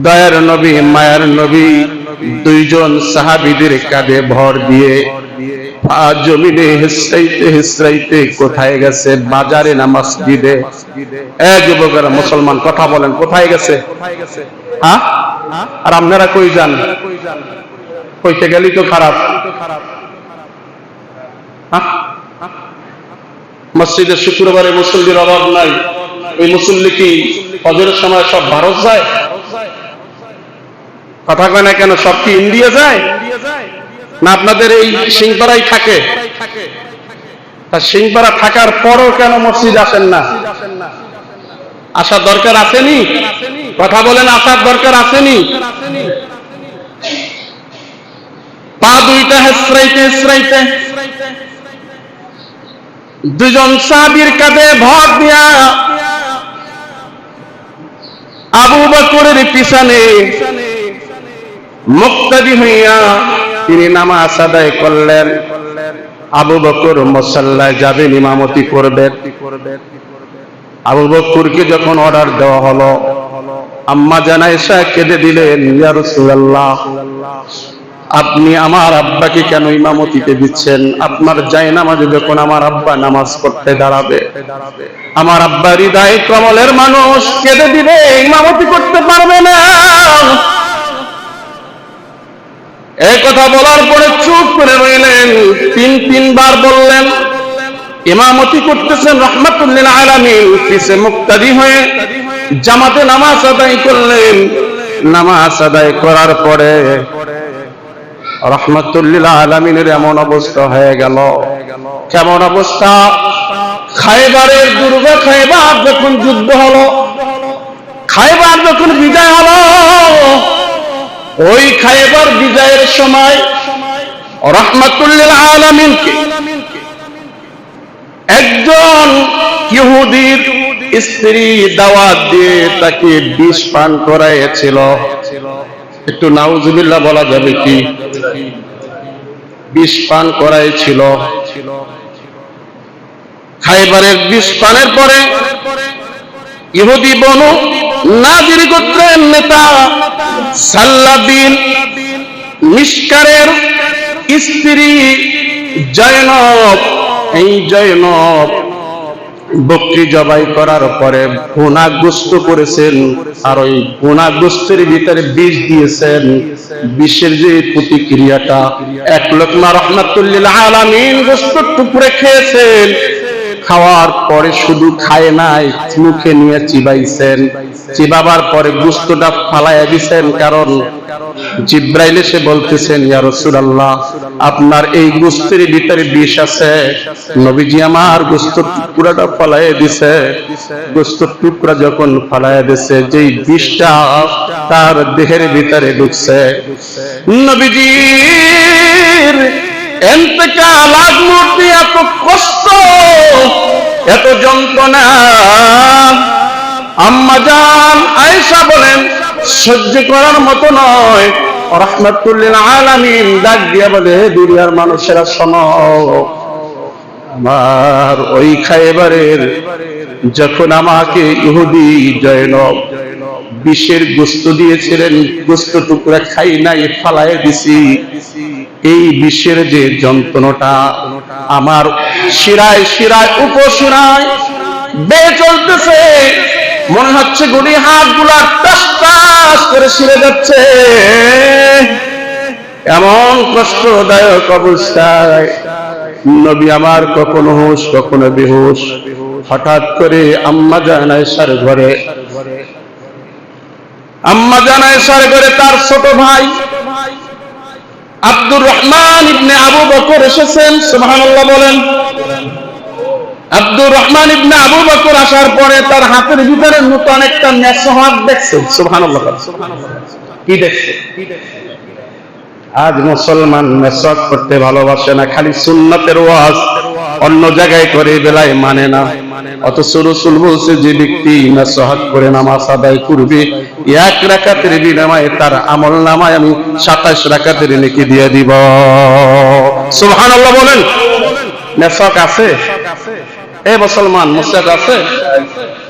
দয়ার নবী মায়ার নবী দুইজন সাহাবীদের কাঁধে ভর দিয়ে জমিনে হেসরাইতে হেসরাইতে কোথায় গেছে? বাজারে না মসজিদে? যুবকেরা মুসলমান কথা বলেন, কোথায় গেছে? হ্যাঁ, আর আপনারা কই যান? কইতে গেলেই তো খারাপ। মসজিদে শুক্রবারে মুসল্লির অভাব নাই। ওই মুসল্লি কি ফজরের সময় সব ভারত যায়? কথা কয় না কেন? সব কি ইন্ডিয়া যায়? না আপনাদের এই সিংপাড়ায় থাকে? তা সিংপাড়া থাকার পরও কেন মসজিদ আসেন না? আসার দরকার আসেনি? কথা বলেন, আসার দরকার আসেনি? পা দুইটা হেসরাইতে হেসরাইতে দুজন সাহাবীর কাঁধে ভর দিয়া আবু বকরের পিছনে মুক্তাদি হইয়া তিনি নামাজ আদায় করলেন। আবু বকর মুসাল্লায় যাবেন, ইমামতি করবেন। আবু বকরকে যখন অর্ডার দেওয়া হলো, আম্মা জান আয়েশা কেঁদে দিলেন, ইয়া রাসূলুল্লাহ, আপনি আমার আব্বাকে কেন ইমামতিতে দিচ্ছেন? আপনার জায়নামাজে যখন আমার আব্বা নামাজ পড়তে দাঁড়াবে, আমার আব্বা হৃদয় কমলের মানুষ, কেঁদে দিবে, ইমামতি করতে পারবে না। এই কথা বলার পরে চুপ করে রইলেন। তিনবার বললেন। ইমামতি করতেছেন রাহমাতুল লিল আলামিন, পিছে মুক্তাদি হয়ে জামাতে নামাজ আদায় করলেন। নামাজ আদায় করার পরে রাহমাতুল লিল আলামিনের এমন অবস্থা হয়ে গেল। কেমন অবস্থা? খায়বারের দুর্গ, খায়বার যখন যুদ্ধ হলো, খায়বার যখন বিজয় হলো, ওই খায়বার বিজয়ের সময় রাহমাতুল লিল আলামিনকে একজন ইহুদির স্ত্রী দাওয়াত দিয়ে তাকে বিষ পান করাইছিল। একটু নাউজুবিল্লাহ বলা যাবে কি? বিষ পান করাইছিল। খায়বারের বিষ পানের পরে ইহুদি বনু নাজির গোত্রের নেতা সাল্লাবিন মিশকারের স্ত্রী জয়নব, এই জয়নব বকরি জবাই করার পরে ভুনা গোশত করেছেন, আর ওই ভুনা গোশতের ভিতরে বিষ দিয়েছেন। বিষের যে প্রতিক্রিয়াটা, এক লোকমা রাহমাতুল লিল আলামিন গোশত টুকরে খেয়েছেন। খাওয়ার পরে শুধু খায় নাই, মুখে নিয়ে চিবাইছেন। চিবাবার পরে গোশতটা ফালাইয়া দিয়েছেন, কারণ জিব্রাইল এসে বলতেছেন, ইয়া রাসূলুল্লাহ, আপনার এই গোশতের ভিতরে বিষ আছে। নবীজি আমার গোশতের টুকরাটা ফালাইয়া দিয়েছে। গোশতের টুকরা যখন ফালাইয়া দিয়েছে, যেই বিষটা তার দেহের ভিতরে ঢুকছে, নবীজির ইন্তেকাল আগ মুহূর্তে এত কষ্ট, এত যন্ত্রণা, আম্মা জান আয়েশা বলেন সহ্য করার মতো নয়। রাহমাতুল লিল আলামিন ডাক দিয়া বলে, দুনিয়ার মানুষেরা শোনো, আমার ওই খায়বারের যখন আমাকে ইহুদি জয়নব বিষের গোশত দিয়েছিলেন, গোশত টুকরা খাই নাই, ফালাইয়া দিছি। এই বিষের যে যন্ত্রণাটা আমার শিরায় শিরায় উপশিরায় বেয়ে চলতেছে, মনে হচ্ছে গুড়ি হাত গুলা টাস টাস করে ছিঁড়ে যাচ্ছে। এমন কষ্টদায়ক অবস্থায় নবী আমার কখনো হুঁশ কখনো বেহুশ। হঠাৎ করে আম্মা জান আয়েশার ঘরে, আম্মা জান আয়েশার ঘরে তার ছোট ভাই আব্দুর রহমান ইবনে আবু বকর এসেছেন। সুবহানাল্লাহ বলেন। আব্দুর রহমান ইবনে আবু বকর আসার পরে তার হাতের ভিতরে নতুন একটা মেসওয়াক দেখছেন। সুবহানাল্লাহ। কি দেখছে? আজ মুসলমান মেসওয়াক করতে ভালোবাসে না, খালি সুন্নাতের ওয়াজ অন্য জায়গায় করে, বেলায় মানে না। অথচ রাসূল বলছে, যে ব্যক্তি মেসওয়াক করে নামাজ আদায় করবে, এক রাকাতের বিনিময়ে তার আমল নামায় আমি 27 রাকাতের নেকি দিয়ে দিব। সুবহানাল্লাহ বলেন। মেসওয়াক আছে? এ মুসলমান মুসতাদ আছে,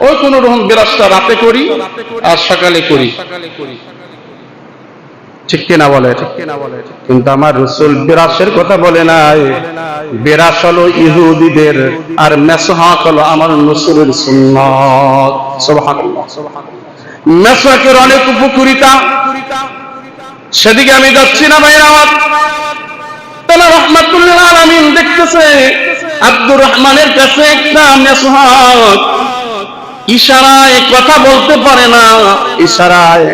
ওই কোন রকম বিরাসটা রাতে করি আর সকালে করি, ঠিক কিনা বলে? কিন্তু আমার রাসূল বিরাসের কথা বলে নাই। বিরাস হলো ইহুদিদের, আর মেসওয়াক হলো আমার রাসূলের সুন্নাত। সুবহানাল্লাহ। মেসওয়াকের অনেক উপকারিতা, সেদিকে আমি যাচ্ছি না ভাইরা আমার। তাহলে রাহমাতুল্লিল আলামিন দেখতেছে আব্দুর রহমানের কাছে একটা মেসওয়াক, ইশারায় কথা বলতে পারে না, ইশারায়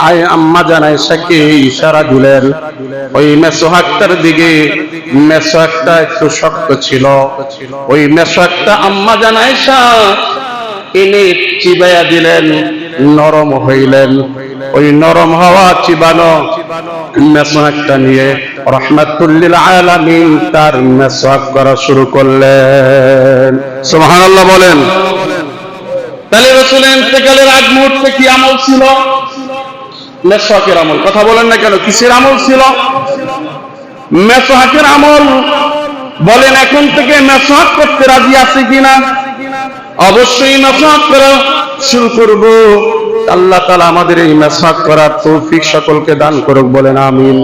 আয় আম্মা জানায় সাকে ইশারা দিলেন ওই মেসওয়াকটার দিকে। মেসওয়াকটা একটু শক্ত ছিল, ওই মেসওয়াকটা আম্মা জানায় এনে চিবাইয়া দিলেন, নরম হইলেন। ওই নরম হওয়া চিবানো মেসওয়াকটা নিয়ে রাহমাতুল্লিল আলামিন তার মেসওয়াক করা শুরু করলেন। সুবহানাল্লাহ বলেন। তাহলে রাসূলের ইন্তেকালের আগ মুহূর্তে কি আমল ছিল? মেসওয়াকের আমল। কথা বলেন না কেন? কিসের আমল ছিল? মেসওয়াকের আমল। বলেন এখন থেকে মেসওয়াক করতে রাজি আছে কিনা? অবশ্যই মেসওয়াক করা শুরু করব। আল্লাহ তাআলা আমাদের এই মেসওয়াক করার তৌফিক সকলকে দান করুক, বলেন আমিন।